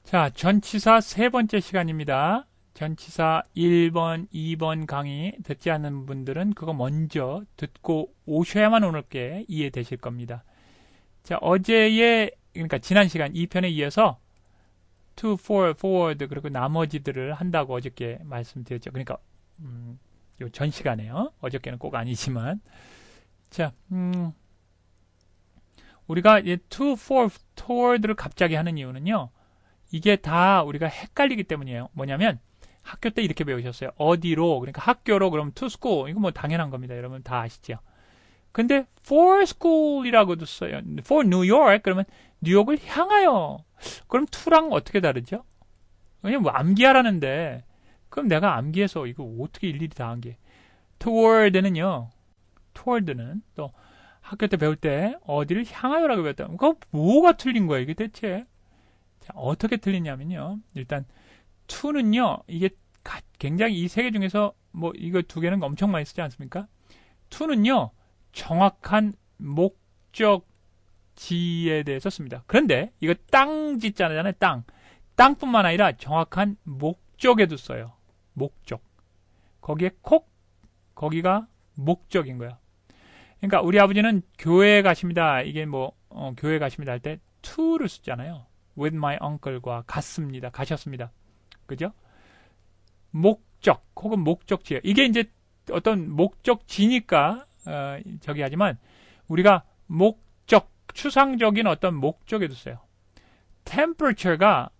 자, 전치사 세 번째 시간입니다. 전치사 1번, 2번 강의 듣지 않는 분들은 그거 먼저 듣고 오셔야만 오늘 게 이해되실 겁니다. 자, 어제의, 그러니까 지난 시간 2편에 이어서 to, for, forward, 그리고 나머지들을 한다고 어저께 말씀드렸죠. 그러니까, 요 전 시간에요. 어저께는 꼭 아니지만. 자, 우리가 이 to, for, toward를 갑자기 하는 이유는요. 이게 다 우리가 헷갈리기 때문이에요. 뭐냐면 학교 때 이렇게 배우셨어요. 어디로, 그러니까 학교로, 그러면 to school. 이거 뭐 당연한 겁니다. 여러분 다 아시죠? 근데 for school이라고도 써요. for New York 그러면 뉴욕을 향하여. 그럼 to랑 어떻게 다르죠? 왜냐면 뭐 암기하라는데 그럼 내가 암기해서 이거 어떻게 일일이 다 암기해. toward는요. toward는 또 학교 때 배울 때 어디를 향하여라고 배웠다. 그거 뭐가 틀린 거야 이게 대체? 자, 어떻게 틀리냐면요. 일단 to는요. 이게 굉장히 이 세 개 중에서 뭐 이거 두 개는 엄청 많이 쓰지 않습니까? to는요. 정확한 목적지에 대해서 씁니다. 그런데 이거 땅지자잖아요. 땅. 땅뿐만 아니라 정확한 목적에도 써요. 목적. 거기에 콕 거기가 목적인 거야. 그러니까 우리 아버지는 교회에 가십니다. 이게 뭐 교회 가십니다 할 때 to를 쓰잖아요. with my uncle과 갔습니다. 가셨습니다. 그죠? 목적 혹은 목적지에 이게 이제 어떤 목적지니까 저기 하지만 우리가 목적 추상적인 어떤 목적에도 써요. temperature가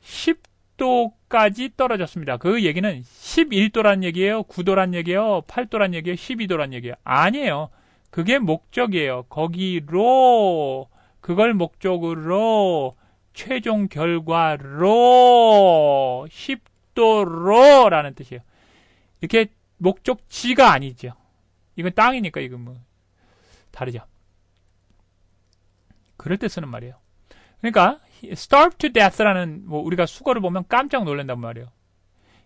10도까지 떨어졌습니다. 그 얘기는 11도란 얘기예요? 9도란 얘기예요? 8도란 얘기예요? 12도란 얘기예요? 아니에요. 그게 목적이에요. 거기로 그걸 목적으로 최종 결과로 10도로 라는 뜻이에요. 이렇게 목적지가 아니죠. 이건 땅이니까 이건 뭐 다르죠. 그럴 때 쓰는 말이에요. 그러니까 starve to death라는 뭐 우리가 수거를 보면 깜짝 놀란단 말이에요.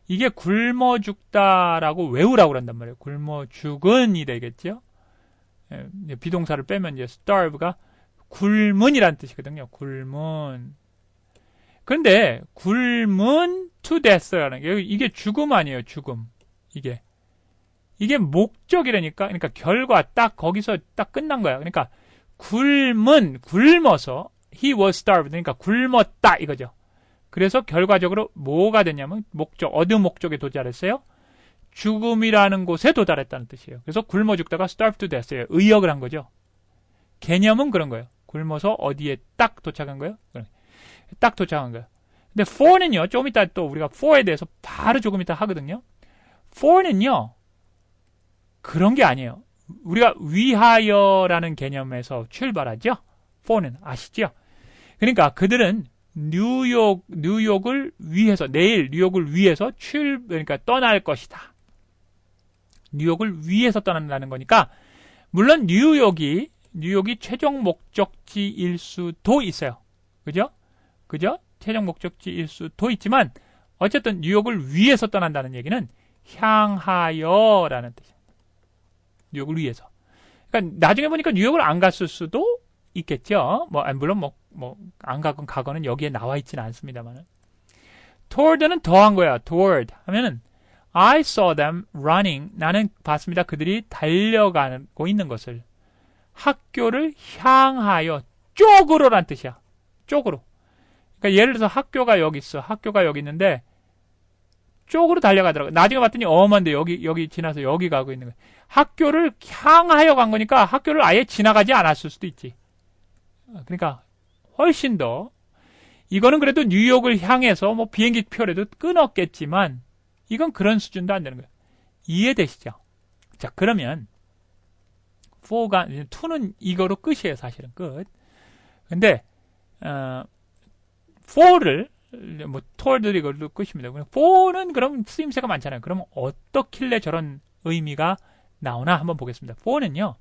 이게 굶어 죽다라고 외우라고 그런단 말이에요. 굶어 죽은이 되겠죠. 비동사를 빼면 이제 starve가 굶은이라는 뜻이거든요. 굶은. 그런데 굶은 to death라는 게 이게 죽음 아니에요. 죽음. 이게 목적이라니까. 그러니까 결과 딱 거기서 딱 끝난 거야. 그러니까 굶어서 he was starved. 그러니까 굶었다 이거죠. 그래서 결과적으로 뭐가 됐냐면 목적, 어느 목적에 도달했어요? 죽음이라는 곳에 도달했다는 뜻이에요. 그래서 굶어 죽다가 starve to death예요. 의역을 한 거죠. 개념은 그런 거예요. 굶어서 어디에 딱 도착한 거예요? 딱 도착한 거예요. 근데 for는요, 조금 이따 또 우리가 for에 대해서 바로 조금 이따 하거든요. for는요, 그런 게 아니에요. 우리가 위하여라는 개념에서 출발하죠. for는 아시죠? 그러니까 그들은 뉴욕을 위해서 내일 뉴욕을 위해서 그러니까 떠날 것이다. 뉴욕을 위해서 떠난다는 거니까 물론 뉴욕이 최종 목적지일 수도 있어요. 그죠? 최종 목적지일 수도 있지만 어쨌든 뉴욕을 위해서 떠난다는 얘기는 향하여라는 뜻이에요. 뉴욕을 위해서. 그러니까 나중에 보니까 뉴욕을 안 갔을 수도 있겠죠. 물론 안 가거는 여기에 나와 있지는 않습니다만. toward는 더한 거야. toward 하면은 I saw them running. 나는 봤습니다. 그들이 달려가고 있는 것을. 학교를 향하여 쪽으로란 뜻이야. 쪽으로. 그러니까 예를 들어서 학교가 여기 있어. 학교가 여기 있는데 쪽으로 달려가더라고. 나중에 봤더니 엄한데 여기 지나서 여기 가고 있는 거야. 학교를 향하여 간 거니까 학교를 아예 지나가지 않았을 수도 있지. 그러니까 훨씬 더 이거는 그래도 뉴욕을 향해서 뭐 비행기 표라도 끊었겠지만 이건 그런 수준도 안 되는 거예요. 이해되시죠? 자, 그러면 for가 2는 이거로 끝이에요. 사실은 끝. 근데 for를 뭐 toward 이걸로 끝입니다. for는 그럼 쓰임새가 많잖아요. 그러면 어떻길래 저런 의미가 나오나 한번 보겠습니다. for는요.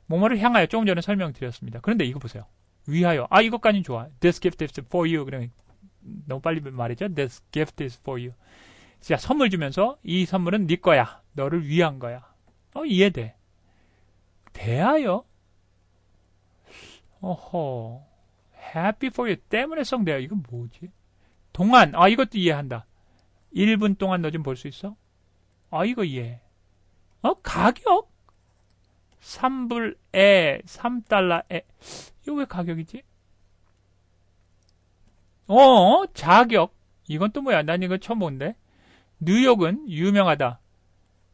뭐뭐를 향하여 조금 전에 설명드렸습니다. 그런데 이거 보세요. 위하여. 이것까지는 좋아. This gift is for you. 그냥 너무 빨리 말이죠. This gift is for you. 자, 선물 주면서 이 선물은 네 거야. 너를 위한 거야. 이해돼. 대하여? 어허. Happy for you 때문에 성대야. 이건 뭐지? 동안, 아, 이것도 이해한다. 1분 동안 너 좀 볼 수 있어? 아, 이거 이해해. 가격? 3불에, 3달러에. 이거 왜 가격이지? 자격. 이건 또 뭐야? 난 이거 처음 보는데. 뉴욕은 유명하다.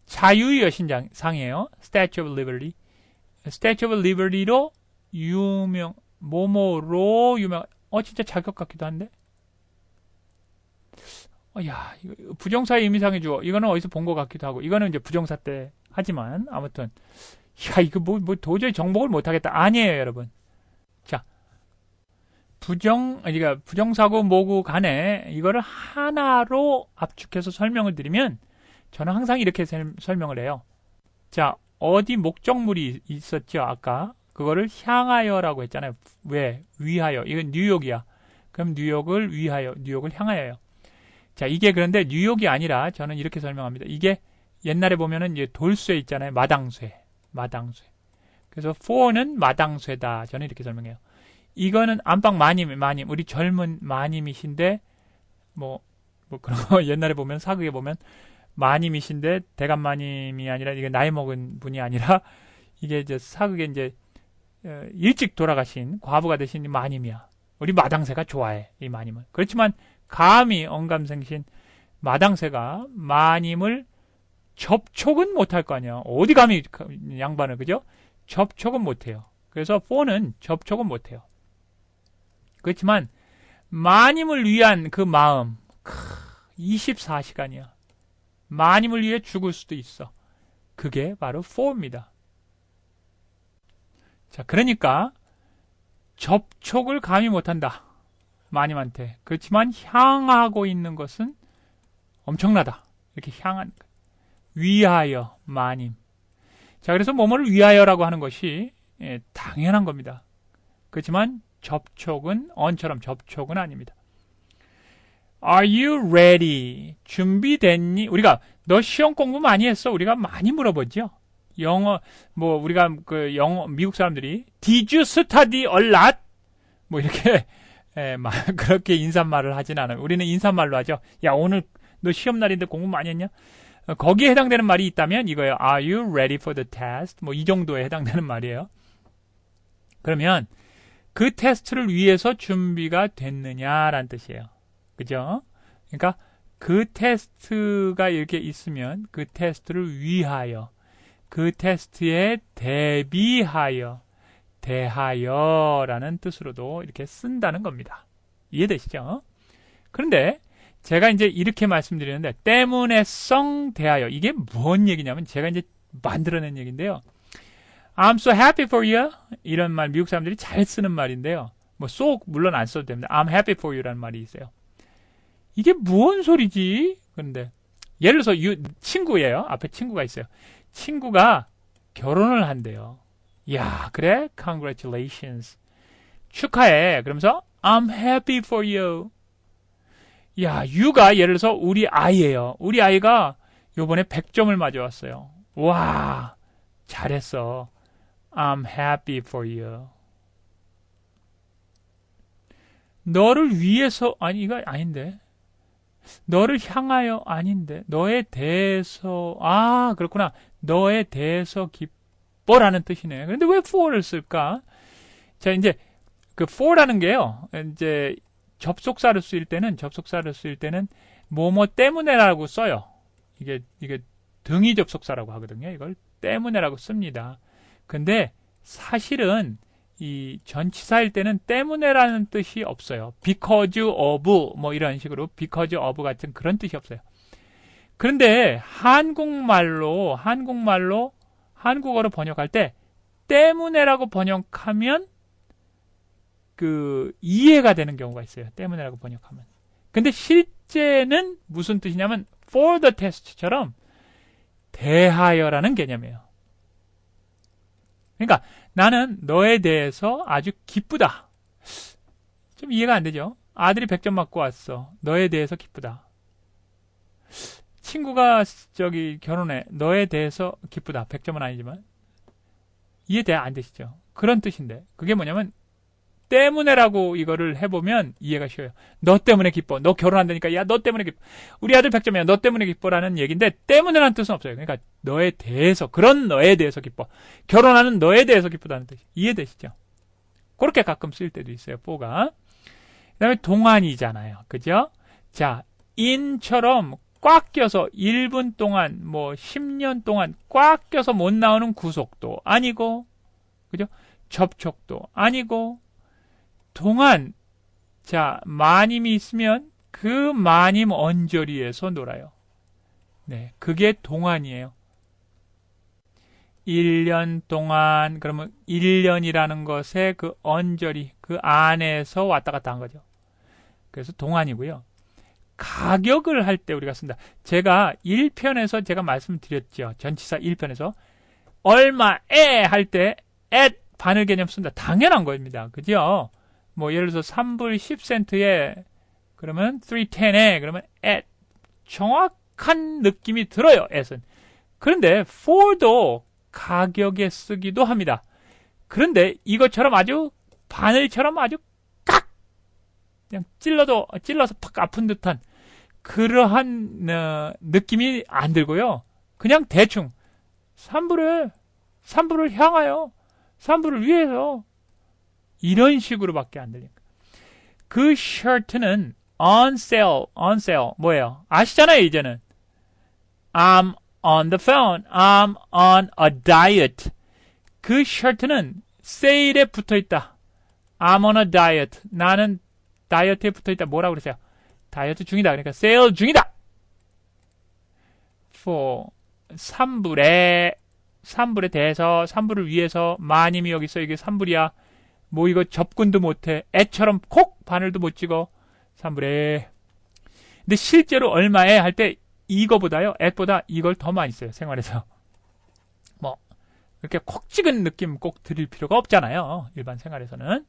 자유의 여신상이에요. Statue of Liberty. Statue of Liberty로 뭐뭐로 유명, 진짜 자격 같기도 한데? 야, 이거 부정사의 의미상의 주어. 이거는 어디서 본 것 같기도 하고. 이거는 이제 부정사 때 하지만, 아무튼. 야, 이거 뭐 도저히 정복을 못하겠다. 아니에요, 여러분. 자. 그러니까 부정사고 뭐고 간에 이거를 하나로 압축해서 설명을 드리면 저는 항상 이렇게 설명을 해요. 자, 어디 목적물이 있었죠, 아까. 그거를 향하여라고 했잖아요. 왜? 위하여. 이건 뉴욕이야. 그럼 뉴욕을 위하여, 뉴욕을 향하여요. 자, 이게 그런데 뉴욕이 아니라 저는 이렇게 설명합니다. 이게 옛날에 보면은 이제 돌쇠 있잖아요. 마당쇠. 그래서 for는 마당쇠다. 저는 이렇게 설명해요. 이거는 안방 마님, 우리 젊은 마님이신데, 그런 거 옛날에 보면, 사극에 보면, 마님이신데, 대감 마님이 아니라, 이게 나이 먹은 분이 아니라, 이게 이제 사극에 이제, 일찍 돌아가신, 과부가 되신 마님이야. 우리 마당새가 좋아해, 이 마님을. 그렇지만, 감히 언감생신 마당새가 마님을 접촉은 못할 거 아니야. 어디 감히 양반을, 그죠? 접촉은 못해요. 그래서 for는 접촉은 못해요. 그렇지만 마님을 위한 그 마음 24시간이야. 마님을 위해 죽을 수도 있어. 그게 바로 for입니다. 자, 그러니까 접촉을 감히 못한다. 마님한테. 그렇지만 향하고 있는 것은 엄청나다. 이렇게 향한 위하여 마님. 자, 그래서 뭐뭐를 위하여라고 하는 것이 당연한 겁니다. 그렇지만 접촉은 언처럼 접촉은 아닙니다. Are you ready? 준비됐니? 우리가 너 시험 공부 많이 했어? 우리가 많이 물어보죠. 영어 우리가 그 영어 미국 사람들이 Did you study a lot? 이렇게 그렇게 인사말을 하진 않아요. 우리는 인사말로 하죠. 야, 오늘 너 시험 날인데 공부 많이 했냐? 거기에 해당되는 말이 있다면 이거예요. Are you ready for the test? 이 정도에 해당되는 말이에요. 그러면 그 테스트를 위해서 준비가 됐느냐라는 뜻이에요. 그죠? 그러니까 그 테스트가 이렇게 있으면 그 테스트를 위하여, 그 테스트에 대비하여, 대하여라는 뜻으로도 이렇게 쓴다는 겁니다. 이해되시죠? 그런데 제가 이제 이렇게 말씀드리는데 때문에성 대하여, 이게 뭔 얘기냐면 제가 이제 만들어낸 얘기인데요. I'm so happy for you. 이런 말 미국 사람들이 잘 쓰는 말인데요. 물론 안 써도 됩니다. I'm happy for you라는 말이 있어요. 이게 뭔 소리지? 그런데 예를 들어서 친구예요. 앞에 친구가 있어요. 친구가 결혼을 한대요. 야, 그래? Congratulations. 축하해. 그러면서 I'm happy for you. 야, you가 예를 들어서 우리 아이예요. 우리 아이가 요번에 100점을 맞아왔어요. 와, 잘했어. I'm happy for you. 너를 위해서, 이거 아닌데. 너를 향하여 아닌데. 너에 대해서, 그렇구나. 너에 대해서 기뻐라는 뜻이네. 그런데 왜 for를 쓸까? 자, 이제, 그 for라는 게요. 이제, 접속사를 쓰일 때는 뭐뭐 때문에라고 써요. 이게 등위 접속사라고 하거든요. 이걸 때문에라고 씁니다. 근데 사실은 이 전치사일 때는 때문에라는 뜻이 없어요. because of 이런 식으로 because of 같은 그런 뜻이 없어요. 그런데 한국어로 번역할 때 때문에라고 번역하면 이해가 되는 경우가 있어요. 때문에라고 번역하면. 근데 실제는 무슨 뜻이냐면 for the test처럼 대하여라는 개념이에요. 그러니까 나는 너에 대해서 아주 기쁘다. 좀 이해가 안 되죠? 아들이 100점 맞고 왔어. 너에 대해서 기쁘다. 친구가 결혼해. 너에 대해서 기쁘다. 100점은 아니지만 이해 안 되시죠? 그런 뜻인데 그게 뭐냐면 때문에라고 이거를 해보면 이해가 쉬워요. 너 때문에 기뻐. 너 결혼한다니까. 야, 너 때문에 기뻐. 우리 아들 100점이야. 너 때문에 기뻐라는 얘기인데 때문에라는 뜻은 없어요. 그러니까 너에 대해서, 그런 너에 대해서 기뻐. 결혼하는 너에 대해서 기쁘다는 뜻이. 이해되시죠? 그렇게 가끔 쓰일 때도 있어요. for가. 그 다음에 동안이잖아요. 그죠? 자, in처럼 꽉 껴서 1분 동안, 뭐 10년 동안 꽉 껴서 못 나오는 구속도 아니고, 그죠? 접촉도 아니고, 동안, 자, 마님이 있으면 그 마님 언저리에서 놀아요. 네, 그게 동안이에요. 1년 동안, 그러면 1년이라는 것의 그 언저리, 그 안에서 왔다 갔다 한 거죠. 그래서 동안이고요. 가격을 할 때 우리가 쓴다. 제가 1편에서 제가 말씀드렸죠. 전치사 1편에서 얼마에 할 때 at 바늘 개념 쓴다. 당연한 겁니다. 그죠? 뭐 예를 들어서 3불 10센트에 그러면 310에 그러면 at 정확한 느낌이 들어요. at은. 그런데 for도 가격에 쓰기도 합니다. 그런데 이것처럼 아주 바늘처럼 아주 깍 그냥 찔러서 팍 아픈 듯한 그러한 느낌이 안 들고요. 그냥 대충 3불을 향하여 3불을 위해서 이런 식으로밖에 안 들립니다. 그 셔츠는 on sale 뭐예요? 아시잖아요, 이제는. I'm on the phone. I'm on a diet. 그 셔츠는 세일에 붙어 있다. I'm on a diet. 나는 다이어트에 붙어 있다. 뭐라고 그러세요? 다이어트 중이다. 그러니까 세일 중이다. for 3불에 대해서 3불을 위해서 마님이 여기 있어. 이게 3불이야. 뭐 이거 접근도 못해. 애처럼 콕 바늘도 못 찍어. 3불에. 근데 실제로 얼마에 할 때 이거보다요. 애보다 이걸 더 많이 써요. 생활에서. 뭐 이렇게 콕 찍은 느낌 꼭 드릴 필요가 없잖아요. 일반 생활에서는.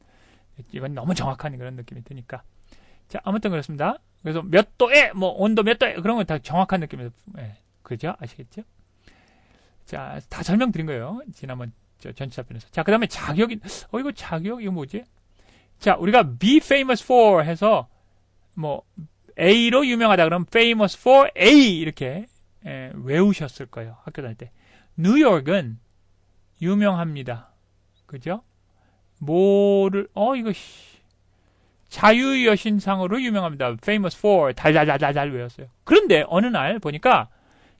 이건 너무 정확한 그런 느낌이 드니까. 자, 아무튼 그렇습니다. 그래서 몇 도에, 뭐 온도 몇 도에 그런 건 다 정확한 느낌이 그죠? 아시겠죠? 자, 다 설명드린 거예요. 지난번 전치사편에서. 자, 그 다음에 자격이, 이거 자격, 이거 뭐지? 자, 우리가 be famous for 해서, 뭐, A로 유명하다 그러면 famous for A 이렇게 외우셨을 거예요. 학교 다닐 때. 뉴욕은 유명합니다. 그죠? 뭐를, 이거, 자유의 여신상으로 유명합니다. famous for, 달달달달 외웠어요. 그런데 어느 날 보니까,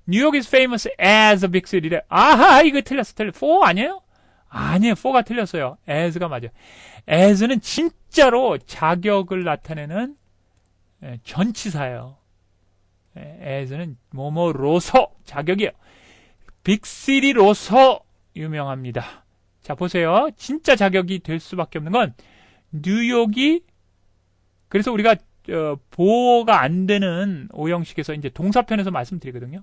뉴욕 is famous as a big city래. 아하, 이거 틀렸어. for 아니에요? 아니에요. for가 틀렸어요. as가 맞아요. as는 진짜로 자격을 나타내는 전치사예요. as는 뭐뭐로서 자격이에요. big city로서 유명합니다. 자, 보세요. 진짜 자격이 될 수밖에 없는 건 뉴욕이 그래서 우리가 보호가 안 되는 오형식에서 이제 동사편에서 말씀드리거든요.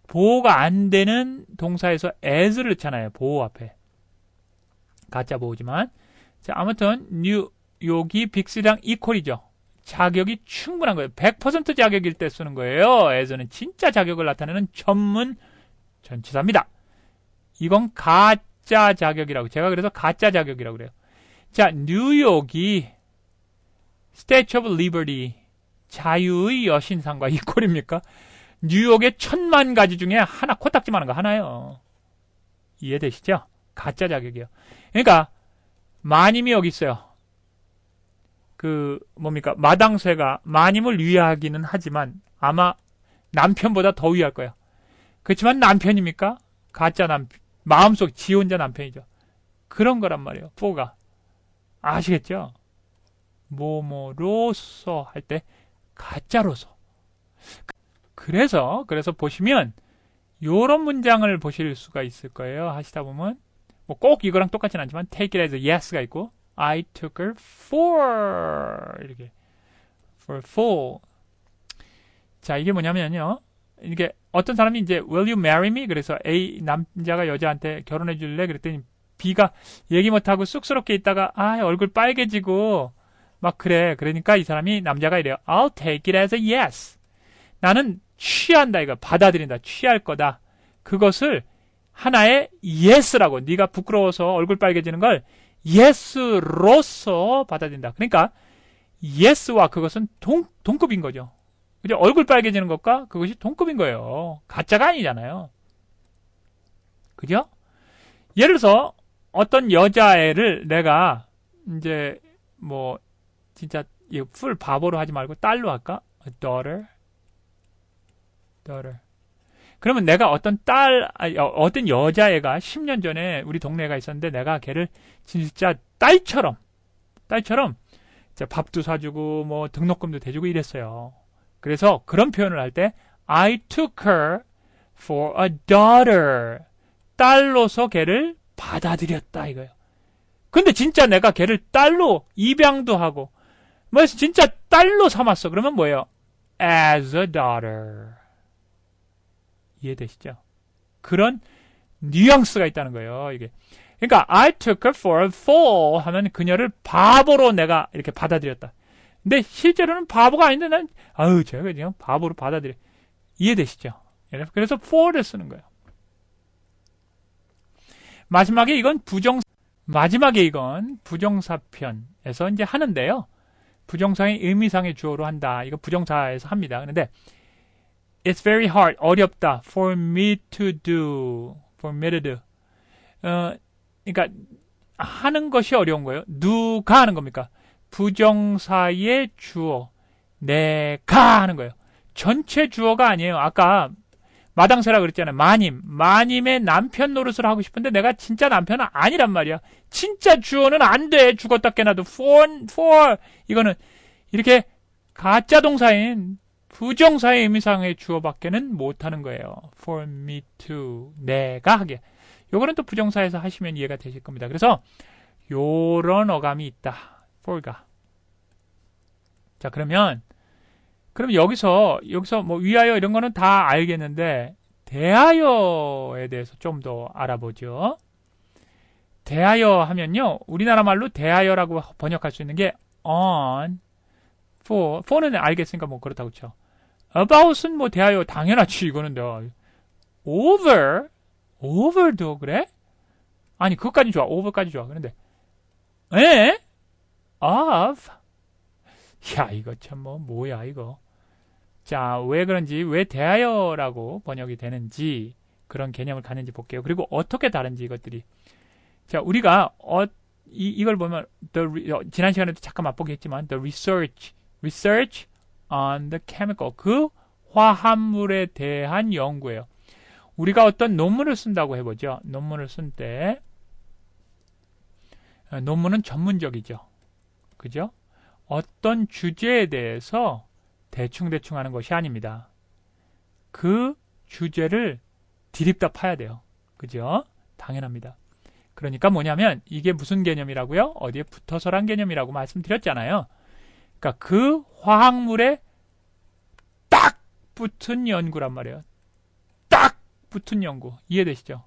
보호가 안 되는 동사에서 as를 넣잖아요. 보호 앞에. 가짜 보호지만. 자, 아무튼 뉴욕이 빅시랑 이퀄이죠. 자격이 충분한 거예요. 100% 자격일 때 쓰는 거예요. as는 진짜 자격을 나타내는 전문 전치사입니다. 이건 가짜 자격이라고. 제가 그래서 가짜 자격이라고 그래요. 자, 뉴욕이 Statue of Liberty, 자유의 여신상과 이퀄입니까? 뉴욕의 1000만 가지 중에 하나, 코딱지만한 거 하나요. 이해되시죠? 가짜 자격이에요. 그러니까 마님이 여기 있어요. 뭡니까? 마당쇠가 마님을 위하기는 하지만 아마 남편보다 더 위할 거예요. 그렇지만 남편입니까? 가짜 남편. 마음속 지 혼자 남편이죠. 그런 거란 말이에요. for가. 아시겠죠? 뭐뭐로서 할 때 가짜로서. 그래서 보시면 요런 문장을 보실 수가 있을 거예요. 하시다 보면 뭐 꼭 이거랑 똑같진 않지만 take it as a yes가 있고 I took her for 이렇게 for full. 자, 이게 뭐냐면요. 이게 어떤 사람이 이제 will you marry me? 그래서 A 남자가 여자한테 결혼해 줄래? 그랬더니 B가 얘기 못하고 쑥스럽게 있다가 얼굴 빨개지고 막 그래. 그러니까 이 사람이 남자가 이래요. I'll take it as a yes. 나는 취한다 이거. 받아들인다. 취할 거다. 그것을 하나의 yes라고. 네가 부끄러워서 얼굴 빨개지는 걸 yes로서 받아들인다. 그러니까 yes와 그것은 동급인 거죠. 그죠? 얼굴 빨개지는 것과 그것이 동급인 거예요. 가짜가 아니잖아요. 그죠? 예를 들어서 어떤 여자애를 내가 이제 뭐 진짜 풀 바보로 하지 말고 딸로 할까? A daughter. 그러면 내가 어떤 어떤 여자애가 10년 전에 우리 동네가 있었는데 내가 걔를 진짜 딸처럼 밥도 사주고 뭐 등록금도 대주고 이랬어요. 그래서 그런 표현을 할 때 I took her for a daughter. 딸로서 걔를 받아들였다 이거예요. 근데 진짜 내가 걔를 딸로 입양도 하고 뭐 진짜 딸로 삼았어. 그러면 뭐예요? As a daughter. 이해되시죠? 그런 뉘앙스가 있다는 거예요. 이게. 그러니까 I took her for a fool 하면 그녀를 바보로 내가 이렇게 받아들였다. 근데 실제로는 바보가 아닌데 난 제가 그냥 바보로 받아들여. 이해되시죠? 그래서 for를 쓰는 거예요. 마지막에 이건 부정사편에서 이제 하는데요. 부정사의 의미상의 주어로 한다. 이거 부정사에서 합니다. 그런데 It's very hard. 어렵다. For me to do. 그러니까 하는 것이 어려운 거예요. 누가 하는 겁니까? 부정사의 주어. 내가 하는 거예요. 전체 주어가 아니에요. 아까 마당새라 그랬잖아요. 마님의 남편 노릇을 하고 싶은데 내가 진짜 남편은 아니란 말이야. 진짜 주어는 안 돼. 죽었다 깨나도 for 이거는 이렇게 가짜 동사인 부정사의 의미상의 주어밖에는 못하는 거예요. For me to 내가 하게. 요거는 또 부정사에서 하시면 이해가 되실 겁니다. 그래서 요런 어감이 있다. for가. 자 그럼 여기서 뭐 위하여 이런 거는 다 알겠는데 대하여에 대해서 좀 더 알아보죠. 대하여 하면요. 우리나라 말로 대하여라고 번역할 수 있는 게 on, for는 알겠으니까 뭐 그렇다고 쳐. about은 뭐 대하여 당연하지 이거는 over도 그래? 아니 그것까지 좋아. over까지 좋아. 그런데 of 야 이거 참 뭐야 이거. 자 왜 그런지 왜 대하여라고 번역이 되는지 그런 개념을 갖는지 볼게요. 그리고 어떻게 다른지 이것들이. 자 우리가 이걸 보면 지난 시간에도 잠깐 맛보기 했지만 the research on the chemical 그 화합물에 대한 연구예요. 우리가 어떤 논문을 쓴다고 해보죠. 논문을 쓴 때 논문은 전문적이죠. 그죠? 어떤 주제에 대해서 대충 하는 것이 아닙니다. 그 주제를 디립다 파야 돼요. 그죠? 당연합니다. 그러니까 뭐냐면 이게 무슨 개념이라고요? 어디에 붙어서란 개념이라고 말씀드렸잖아요. 그러니까 그 화학물에 딱 붙은 연구란 말이에요. 딱 붙은 연구. 이해되시죠?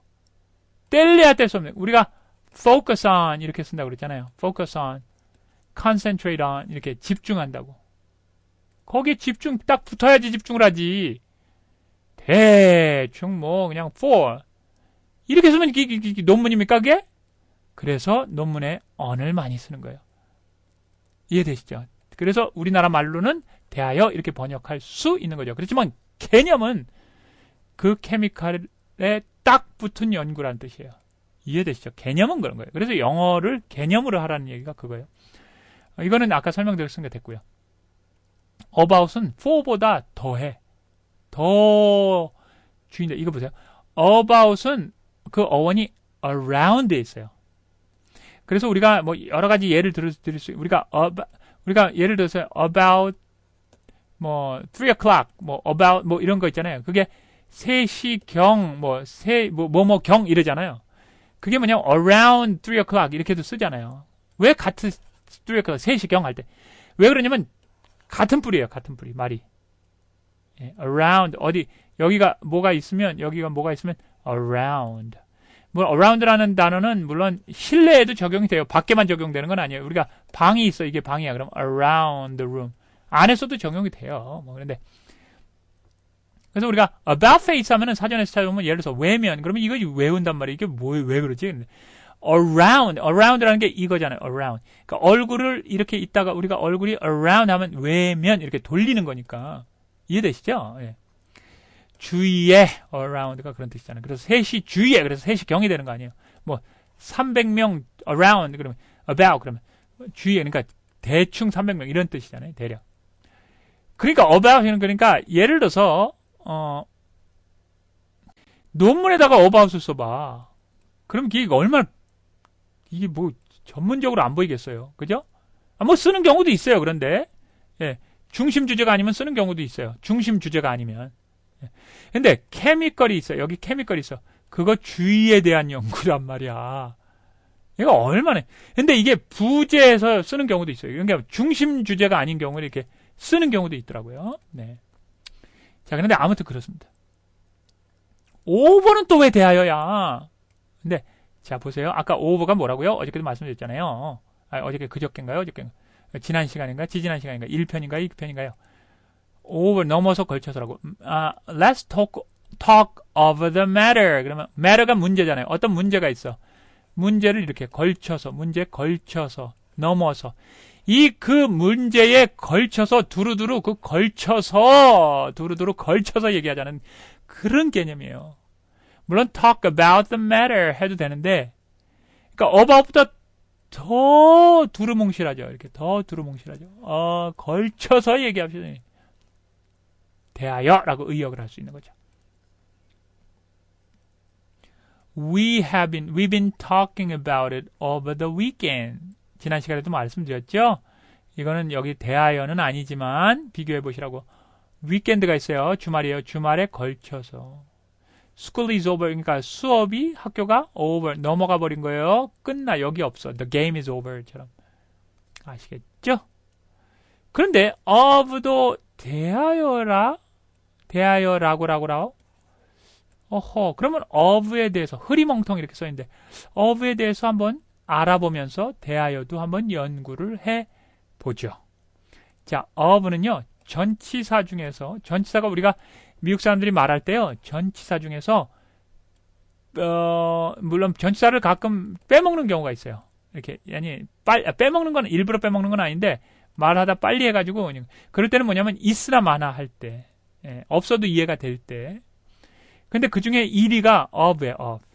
뗄래야 뗄 수 없는. 우리가 focus on 이렇게 쓴다고 그랬잖아요. focus on, concentrate on 이렇게 집중한다고. 거기에 집중 딱 붙어야지 집중을 하지. 대충 뭐 그냥 for 이렇게 쓰면 이게 논문입니까 그게? 그래서 논문에 on을 많이 쓰는 거예요. 이해되시죠? 그래서 우리나라 말로는 대하여 이렇게 번역할 수 있는 거죠. 그렇지만 개념은 그 케미칼에 딱 붙은 연구라는 뜻이에요. 이해되시죠? 개념은 그런 거예요. 그래서 영어를 개념으로 하라는 얘기가 그거예요. 이거는 아까 설명드렸으니까 됐고요. about은 for보다 더해. 더 주인데 이거 보세요. about은 그 어원이 around에 있어요. 그래서 우리가 뭐 여러 가지 예를 드릴 수 우리가 예를 들어서 about 뭐 3 o'clock 뭐 about 뭐 이런 거 있잖아요. 그게 3시경 뭐뭐경 이러잖아요. 그게 뭐냐면 around 3 o'clock 이렇게도 쓰잖아요. 왜 같은 3 o'clock 3시경 할 때 왜 그러냐면 같은 뿌리예요. 같은 뿌리 말이. 예, around 어디 여기가 뭐가 있으면 around. 뭐 around라는 단어는 물론 실내에도 적용이 돼요. 밖에만 적용되는 건 아니에요. 우리가 방이 있어. 이게 방이야. 그럼 around the room. 안에서도 적용이 돼요. 뭐 그런데 그래서 우리가 about face 하면은 사전에서 찾아보면 예를 들어서 외면 그러면 이거 외운단 말이에요. 이게 왜 그러지? around라는 게 이거잖아요. around. 그러니까 얼굴을 이렇게 있다가 우리가 얼굴이 around 하면 외면 이렇게 돌리는 거니까 이해되시죠? 예. 주위에 around가 그런 뜻이잖아요. 그래서 셋이 주위에 그래서 셋이 경이 되는 거 아니에요. 뭐 300명 around 그러면 about 그러면 주위에 그러니까 대충 300명 이런 뜻이잖아요. 대략. 그러니까 about은 그러니까 예를 들어서 논문에다가 about을 써봐. 그럼 이게 얼마나 이게 뭐 전문적으로 안 보이겠어요. 그죠? 뭐 쓰는 경우도 있어요. 그런데 예, 중심 주제가 아니면 쓰는 경우도 있어요. 중심 주제가 아니면. 예. 근데 케미컬이 있어요. 여기 케미컬이 있어. 그거 주의에 대한 연구란 말이야. 이거 얼마나. 근데 이게 부제에서 쓰는 경우도 있어요. 그러니까 중심 주제가 아닌 경우는 이렇게 쓰는 경우도 있더라고요. 네. 자, 그런데 아무튼 그렇습니다. 오버는 또 왜 대하여야? 근데 자, 보세요. 아까 오버가 뭐라고요? 어저께도 말씀드렸잖아요. 어저께 그저께인가요? 어저께 지난 시간인가? 지지난 시간인가? 1편인가요? 2편인가요? 오버 넘어서 걸쳐서라고. Let's talk over the matter. 그러면 matter가 문제잖아요. 어떤 문제가 있어. 문제를 이렇게 걸쳐서, 문제에 걸쳐서, 넘어서. 그 문제에 걸쳐서, 두루두루 걸쳐서 얘기하자는 그런 개념이에요. 물론 talk about the matter 해도 되는데, 그러니까 about보다 더 두루뭉실하죠. 이렇게 더 두루뭉실하죠. 걸쳐서 얘기합시다. 대하여라고 의역을 할 수 있는 거죠. We've been talking about it over the weekend. 지난 시간에도 말씀드렸죠? 이거는 여기 대하여는 아니지만 비교해 보시라고. weekend가 있어요. 주말이에요. 주말에 걸쳐서. School is over. 그러니까 수업이 학교가 over 넘어가 버린 거예요. 끝나. 여기 없어. The game is over처럼. 아시겠죠? 그런데 of도 대하여라고 그러면 of에 대해서 흐리멍텅 이렇게 써 있는데 of에 대해서 한번 알아보면서 대하여도 한번 연구를 해 보죠. 자, of는요. 전치사 중에서 전치사가 우리가 미국 사람들이 말할 때요. 전치사 중에서 물론 전치사를 가끔 빼먹는 경우가 있어요. 이렇게 빼먹는 건 일부러 빼먹는 건 아닌데 말하다 빨리 해가지고 그럴 때는 뭐냐면 있으나 마나 할 때 없어도 이해가 될 때 근데 그 중에 1위가 of에 of.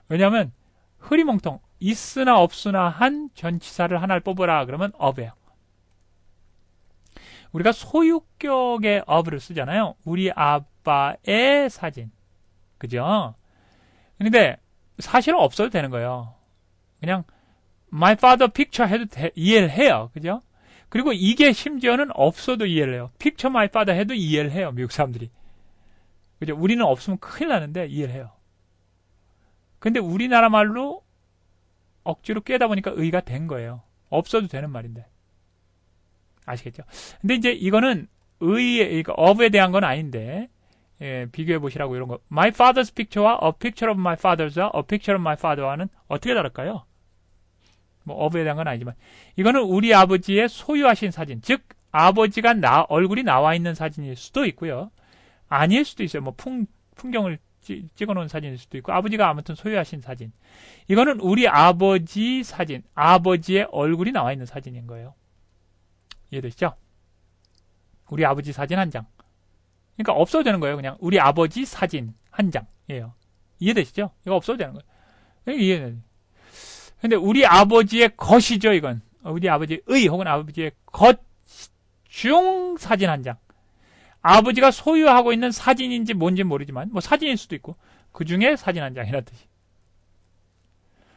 왜냐하면 흐리멍텅 있으나 없으나 한 전치사를 하나를 뽑으라 그러면 of예요. 우리가 소유격의 of를 쓰잖아요. 우리 아빠의 사진. 그죠? 근데 사실은 없어도 되는 거예요. 그냥 my father picture 해도 이해를 해요. 그죠? 그리고 이게 심지어는 없어도 이해를 해요. picture my father 해도 이해를 해요. 미국 사람들이. 그죠? 우리는 없으면 큰일 나는데 이해를 해요. 근데 우리나라 말로 억지로 깨다 보니까 의가 된 거예요. 없어도 되는 말인데. 아시겠죠? 근데 이제 이거는 그러니까 of에 대한 건 아닌데, 비교해 보시라고 이런 거. My father's picture와 a picture of my father's와 a picture of my father와는 어떻게 다를까요? 뭐 of에 대한 건 아니지만 이거는 우리 아버지의 소유하신 사진, 즉 아버지가 얼굴이 나와 있는 사진일 수도 있고요. 아닐 수도 있어요. 뭐 풍경을 찍어놓은 사진일 수도 있고 아버지가 아무튼 소유하신 사진. 이거는 우리 아버지 사진, 아버지의 얼굴이 나와 있는 사진인 거예요. 이해되시죠? 우리 아버지 사진 한 장. 그러니까 없어도 되는 거예요. 그냥 우리 아버지 사진 한 장이에요. 이해되시죠? 이거 없어도 되는 거예요. 이해돼요. 근데 우리 아버지의 것이죠, 이건. 우리 아버지의 혹은 아버지의 것 중 사진 한 장. 아버지가 소유하고 있는 사진인지 뭔지 모르지만 뭐 사진일 수도 있고 그 중에 사진 한 장이라는 뜻이.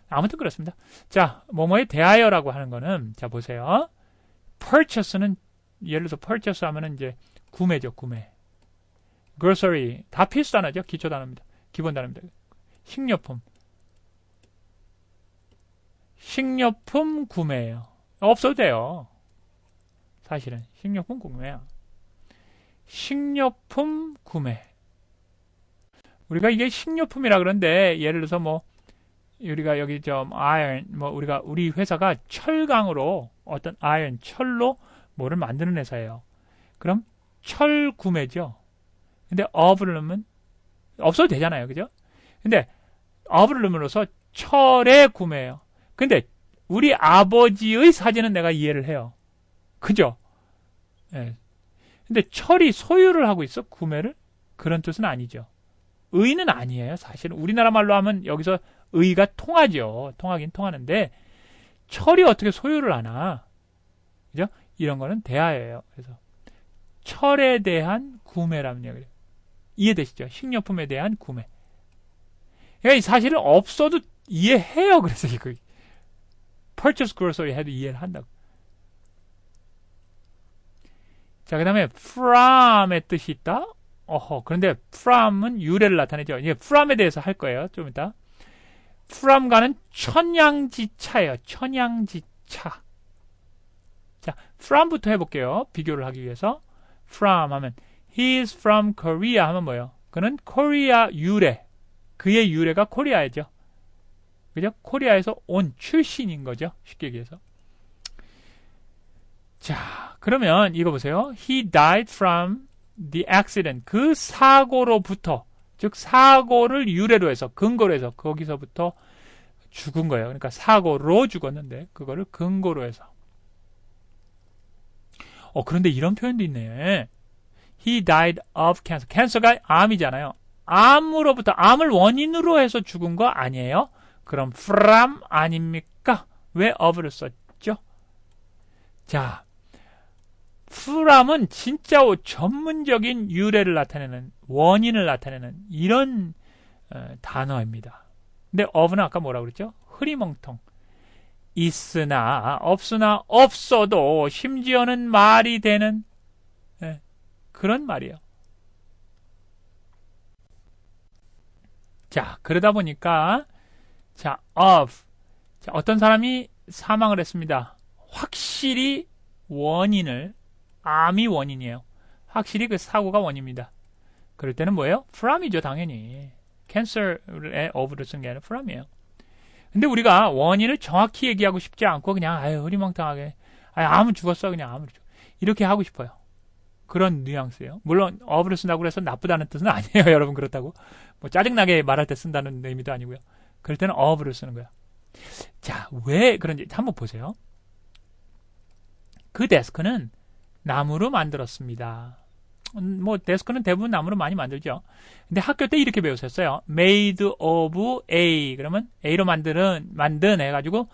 아무튼 그렇습니다. 자, 뭐뭐에 대하여라고 하는 거는 자 보세요. purchase는 예를 들어서 purchase 하면은 이제 구매죠, 구매. grocery 다 필수 단어죠, 기초 단어입니다. 기본 단어입니다. 식료품 구매예요. 없어도 돼요. 사실은 식료품 구매야. 식료품 구매. 우리가 이게 식료품이라 그러는데 예를 들어서 뭐 우리가 여기 좀 iron 뭐 우리 회사가 철강으로 어떤 iron 철로 뭐를 만드는 회사예요. 그럼 철 구매죠. 근데 of를 넣으면 없어도 되잖아요. 그죠? 근데 of를 넣음으로써 철의 구매예요. 근데 우리 아버지의 사진은 내가 이해를 해요. 그죠? 예. 근데 철이 소유를 하고 있어? 구매를? 그런 뜻은 아니죠. 의는 아니에요. 사실은 우리나라 말로 하면 여기서 의가 통하죠. 통하긴 통하는데 철이 어떻게 소유를 하나? 그죠? 이런 거는 대하예요. 그래서 철에 대한 구매라는 얘기예요. 이해되시죠? 식료품에 대한 구매. 그러니까 사실은 없어도 이해해요. 그래서 이거 purchase grocery 해도 이해를 한다고. 자, 그 다음에 from의 뜻이 있다. 그런데 from은 유래를 나타내죠. 이제 from에 대해서 할 거예요. 좀 이따. from과는 천양지차예요. 천양지차. 자, from부터 해볼게요. 비교를 하기 위해서. from 하면 he is from Korea 하면 뭐예요? 그는 코리아 유래. 그의 유래가 코리아이죠. 그죠? 코리아에서 온 출신인 거죠. 쉽게 얘기해서. 자, 그러면 이거 보세요. He died from the accident. 그 사고로부터, 즉 사고를 유래로 해서, 근거로 해서 거기서부터 죽은 거예요. 그러니까 사고로 죽었는데 그거를 근거로 해서. 그런데 이런 표현도 있네. He died of cancer. 캔서가 암이잖아요. 암으로부터, 암을 원인으로 해서 죽은 거 아니에요? 그럼 from 아닙니까? 왜 of를 썼죠? 자, from은 진짜 전문적인 유래를 나타내는, 원인을 나타내는 이런 단어입니다. 근데 of는 아까 뭐라고 그랬죠? 흐리멍텅. 있으나 없으나 없어도 심지어는 말이 되는 그런 말이에요. 자, 그러다 보니까 자, of. 자, 어떤 사람이 사망을 했습니다. 확실히 원인을, 암이 원인이에요. 확실히 그 사고가 원인입니다. 그럴 때는 뭐예요? from이죠, 당연히. cancer에 of를 쓴 게 아니라 from이에요. 근데 우리가 원인을 정확히 얘기하고 싶지 않고 그냥 흐리멍텅하게 암은 죽었어, 그냥 암을 죽었어. 이렇게 하고 싶어요. 그런 뉘앙스예요. 물론 of를 쓴다고 해서 나쁘다는 뜻은 아니에요. 여러분 그렇다고. 뭐 짜증나게 말할 때 쓴다는 의미도 아니고요. 그럴 때는 of를 쓰는 거야. 자, 왜 그런지 한번 보세요. 그 데스크는 나무로 만들었습니다. 뭐 데스크는 대부분 나무로 많이 만들죠. 근데 학교 때 이렇게 배웠었어요. made of A. 그러면 A로 만든 해가지고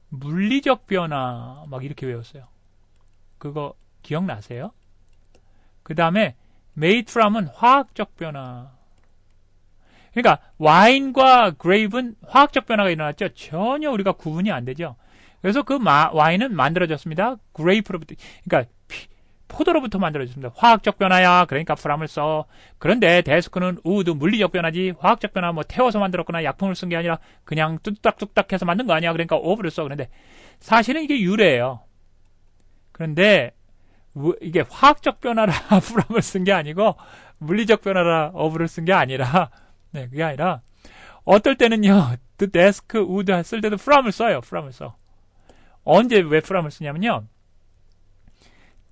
물리적 변화 막 이렇게 외웠어요. 그거 기억나세요? 그 다음에 made from은 화학적 변화. 그러니까 와인과 그레이브는 화학적 변화가 일어났죠. 전혀 우리가 구분이 안 되죠. 그래서 그 와인은 만들어졌습니다. 그레이프로부터, 그러니까 포도로부터 만들어졌습니다. 화학적 변화야. 그러니까 프람을 써. 그런데 데스크는 우드 물리적 변화지. 화학적 변화 뭐 태워서 만들었거나 약품을 쓴 게 아니라 그냥 뚝딱뚝딱 해서 만든 거 아니야. 그러니까 오브를 써. 그런데 사실은 이게 유래예요. 그런데 이게 화학적 변화라 프람을 쓴 게 아니고 물리적 변화라 오브를 쓴 게 아니라 그게 아니라 어떨 때는요. the desk would 쓸 때도 from을 써요. from을 써. 언제 왜 from을 쓰냐면요.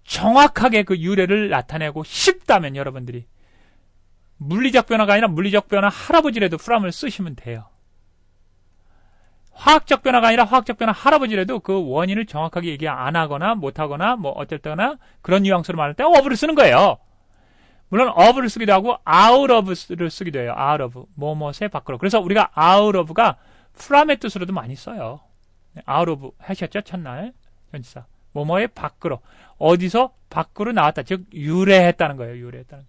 정확하게 그 유래를 나타내고 싶다면 여러분들이 물리적 변화가 아니라 물리적 변화 할아버지라도 from을 쓰시면 돼요. 화학적 변화가 아니라 화학적 변화 할아버지라도 그 원인을 정확하게 얘기 안 하거나 못 하거나 뭐 어쨌거나 그런 뉘앙스로 말할 때 of를 쓰는 거예요. 물론 of를 쓰기도 하고 out of를 쓰기도 해요. out of, 뭐뭐의 밖으로. 그래서 우리가 out of가 from의 뜻으로도 많이 써요. out of 하셨죠? 첫날 전치사. 뭐뭐의 밖으로. 어디서 밖으로 나왔다. 즉 유래했다는 거예요. 유래했다는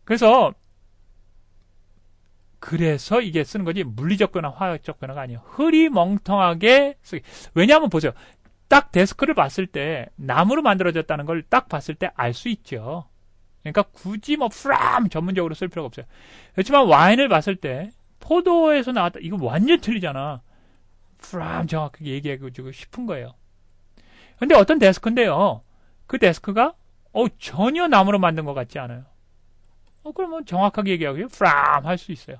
거예요. 그래서 이게 쓰는 거지 물리적 변화, 화학적 변화가 아니에요. 흐리멍텅하게 쓰기. 왜냐하면 보세요. 딱 데스크를 봤을 때 나무로 만들어졌다는 걸 딱 봤을 때 알 수 있죠. 그러니까 굳이 뭐 프람 전문적으로 쓸 필요가 없어요. 그렇지만 와인을 봤을 때 포도에서 나왔다. 이거 완전 틀리잖아. 프람 정확하게 얘기해주고 싶은 거예요. 근데 어떤 데스크인데요. 그 데스크가 전혀 나무로 만든 것 같지 않아요. 그러면 정확하게 얘기하고요. 프람 할 수 있어요.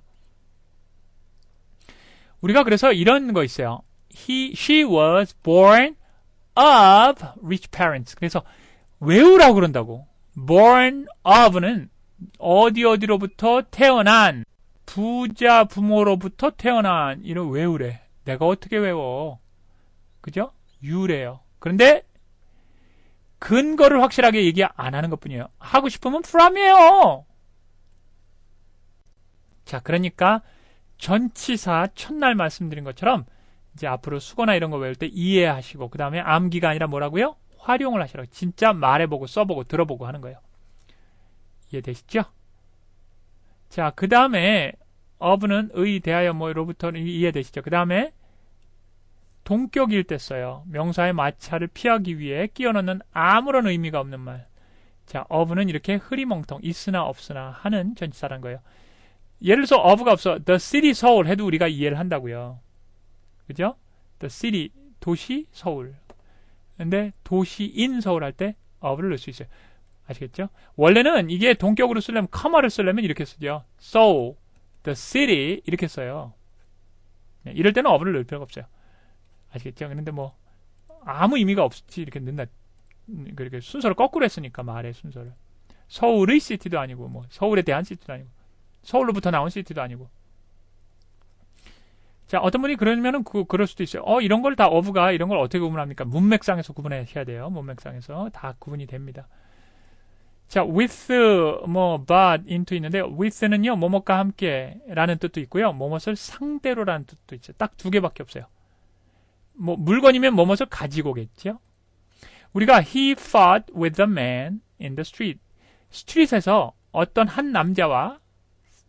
우리가 그래서 이런 거 있어요. She was born of rich parents. 그래서 외우라고 그런다고. born of는 어디로부터 태어난 부자 부모로부터 태어난 이런 외우래. 내가 어떻게 외워? 그죠? 유래요. 그런데 근거를 확실하게 얘기 안 하는 것뿐이에요. 하고 싶으면 from이에요. 자, 그러니까 전치사 첫날 말씀드린 것처럼 이제 앞으로 수거나 이런 거 외울 때 이해하시고 그 다음에 암기가 아니라 뭐라고요? 활용을 하시라고. 진짜 말해보고 써보고 들어보고 하는 거예요. 이해되시죠? 자, 그 다음에 of는 의, 대하여, 뭐로부터 이해되시죠? 그 다음에 동격일 때 써요. 명사의 마찰을 피하기 위해 끼워 넣는 아무런 의미가 없는 말. 자, of는 이렇게 흐리멍텅 있으나 없으나 하는 전치사라는 거예요. 예를 들어서 of가 없어. The city 서울 해도 우리가 이해를 한다고요. 그죠? The city 도시 서울. 근데 도시인 서울 할 때 of를 넣을 수 있어요. 아시겠죠? 원래는 이게 동격으로 쓰려면 커마를 쓰려면 이렇게 쓰죠. So the city 이렇게 써요. 이럴 때는 of를 넣을 필요가 없어요. 아시겠죠? 그런데 뭐 아무 의미가 없이 이렇게 넣는다. 그렇게 순서를 거꾸로 했으니까 말의 순서를. 서울의 시티도 아니고 뭐 서울에 대한 시티도 아니고 서울로부터 나온 시티도 아니고. 자, 어떤 분이 그러면은 그럴 수도 있어요. 이런 걸 다 of가 이런 걸 어떻게 구분합니까? 문맥상에서 구분하셔야 돼요. 문맥상에서 다 구분이 됩니다. 자, with, but, into 있는데, with는요, 뭐뭐과 함께 라는 뜻도 있고요. 뭐뭇을 상대로라는 뜻도 있죠. 딱 두 개밖에 없어요. 뭐, 물건이면 뭐뭇을 가지고겠죠. 우리가 he fought with the man in the street. 스트릿에서 어떤 한 남자와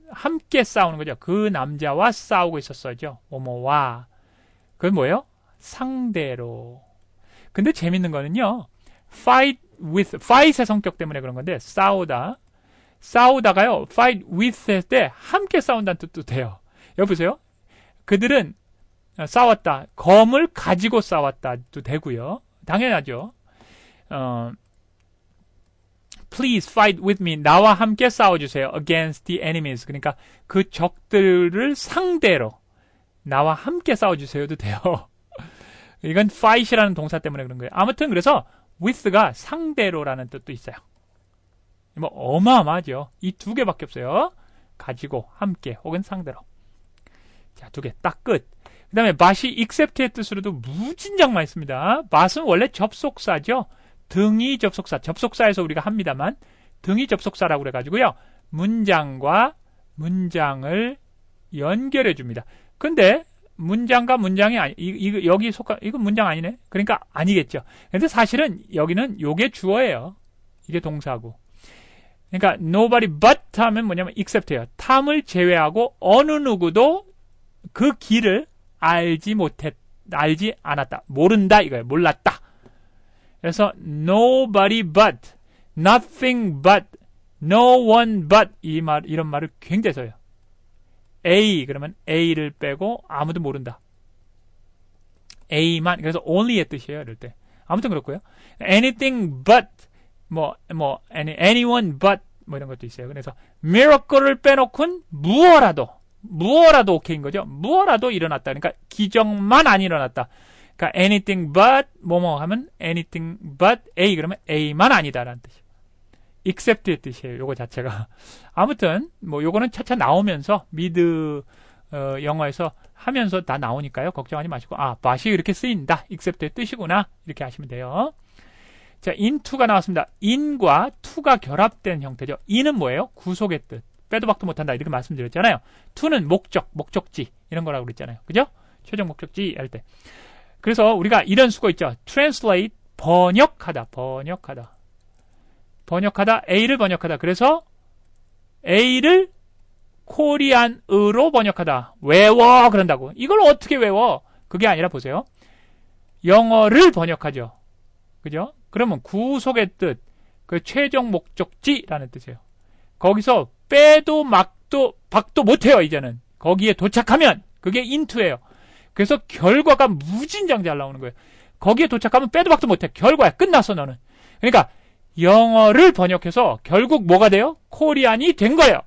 함께 싸우는 거죠. 그 남자와 싸우고 있었어요. 뭐뭐와. 그건 뭐예요? 상대로. 근데 재밌는 거는요, fight의 성격 때문에 그런 건데, 싸우다가요, fight with 할 때 함께 싸운다는 뜻도 돼요. 여기 보세요. 그들은 싸웠다. 검을 가지고 싸웠다도 되고요. 당연하죠. Please fight with me. 나와 함께 싸워주세요. Against the enemies. 그러니까 그 적들을 상대로 나와 함께 싸워주세요도 돼요. 이건 fight이라는 동사 때문에 그런 거예요. 아무튼 그래서 with가 상대로라는 뜻도 있어요. 뭐 어마어마하죠. 이 두 개밖에 없어요. 가지고, 함께, 혹은 상대로. 자, 두 개 딱 끝. 그 다음에 but이 except의 뜻으로도 무진장 많이 씁니다. but은 원래 접속사죠. 등이 접속사. 접속사에서 우리가 합니다만 등이 접속사라고 그래가지고요. 문장과 문장을 연결해 줍니다. 근데 문장과 문장이 여기 이건 문장 아니네. 그러니까 아니겠죠. 근데 사실은 여기는 요게 주어예요. 이게 동사고. 그러니까 nobody but 하면 뭐냐면 except예요. 탐을 제외하고 어느 누구도 그 길을 알지 않았다. 모른다 이거예요. 몰랐다. 그래서 nobody but, nothing but, no one but 이런 말을 굉장히 써요. A 그러면 A를 빼고 아무도 모른다. A만 그래서 only의 뜻이에요. 이럴 때. 아무튼 그렇고요. anything but anyone but 뭐 이런 것도 있어요. 그래서 miracle을 빼놓고는 무엇라도 오케이인 거죠. 무엇라도 일어났다. 그러니까 기적만 안 일어났다. 그러니까 anything but 뭐뭐 하면 anything but A 그러면 A만 아니다라는 뜻이에요. except의 뜻이에요. 요거 자체가. 아무튼 뭐 요거는 차차 나오면서 미드 영어에서 하면서 다 나오니까요. 걱정하지 마시고 but이 이렇게 쓰인다. except의 뜻이구나. 이렇게 하시면 돼요. 자, into가 나왔습니다. in과 to가 결합된 형태죠. in은 뭐예요? 구속의 뜻. 빼도 박도 못한다. 이렇게 말씀드렸잖아요. to는 목적지 이런 거라고 그랬잖아요. 그죠? 최종 목적지 할 때. 그래서 우리가 이런 수거 있죠. translate 번역하다. A를 번역하다. 그래서 A를 코리안으로 번역하다. 외워 그런다고. 이걸 어떻게 외워? 그게 아니라 보세요. 영어를 번역하죠. 그죠? 그러면 구속의 뜻, 그 최종 목적지라는 뜻이에요. 거기서 빼도 박도 못해요. 이제는 거기에 도착하면 그게 into예요. 그래서 결과가 무진장 잘 나오는 거예요. 거기에 도착하면 빼도 박도 못해. 결과야. 끝났어 너는. 그러니까 영어를 번역해서 결국 뭐가 돼요? 코리안이 된 거예요.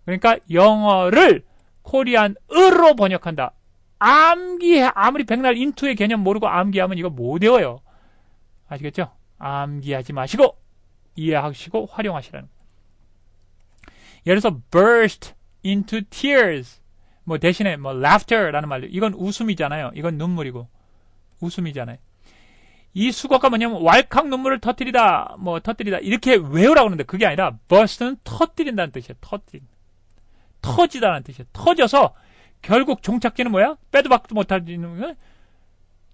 그러니까 영어를 코리안으로 번역한다. 아무리 백날 into의 개념 모르고 암기하면 이거 못 외워요. 아시겠죠? 암기하지 마시고 이해하시고 활용하시라는 거예요. 예를 들어서 burst into tears. 뭐 대신에 뭐 laughter라는 말로 이건 웃음이잖아요. 이건 눈물이고 웃음이잖아요. 이 수거가 뭐냐면 왈칵 눈물을 터뜨리다 뭐 터뜨리다 이렇게 외우라고 하는데 그게 아니라 burst는 터뜨린다는 뜻이에요. 터지다는 뜻이에요. 터져서 결국 종착지는 뭐야? 빼도 박도 못할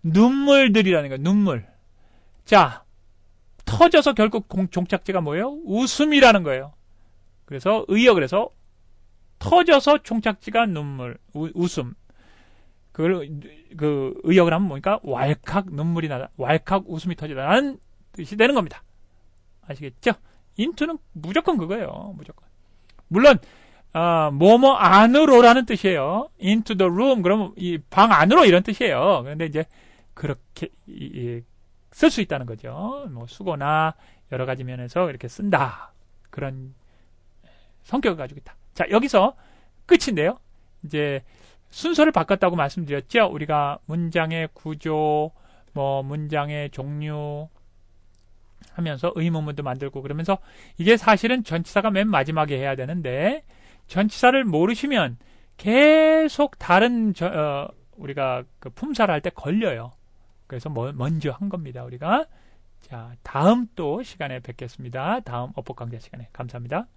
눈물들이라는 거예요. 눈물. 자, 터져서 결국 종착지가 뭐예요? 웃음이라는 거예요. 그래서 그래서 터져서 종착지가 눈물, 웃음. 그 의역을 하면 뭐니까 왈칵 눈물이 나다, 왈칵 웃음이 터지다라는 뜻이 되는 겁니다. 아시겠죠? into는 무조건 그거예요. 무조건. 물론 뭐뭐 안으로라는 뜻이에요. into the room 그러면 이 방 안으로 이런 뜻이에요. 그런데 이제 그렇게 쓸 수 있다는 거죠. 뭐 수거나 여러 가지 면에서 이렇게 쓴다. 그런 성격을 가지고 있다. 자, 여기서 끝인데요. 이제 순서를 바꿨다고 말씀드렸죠. 우리가 문장의 구조, 뭐 문장의 종류 하면서 의문문도 만들고 그러면서 이게 사실은 전치사가 맨 마지막에 해야 되는데 전치사를 모르시면 계속 다른 우리가 그 품사를 할 때 걸려요. 그래서 먼저 한 겁니다. 우리가. 자, 다음 또 시간에 뵙겠습니다. 다음 어법 강좌 시간에. 감사합니다.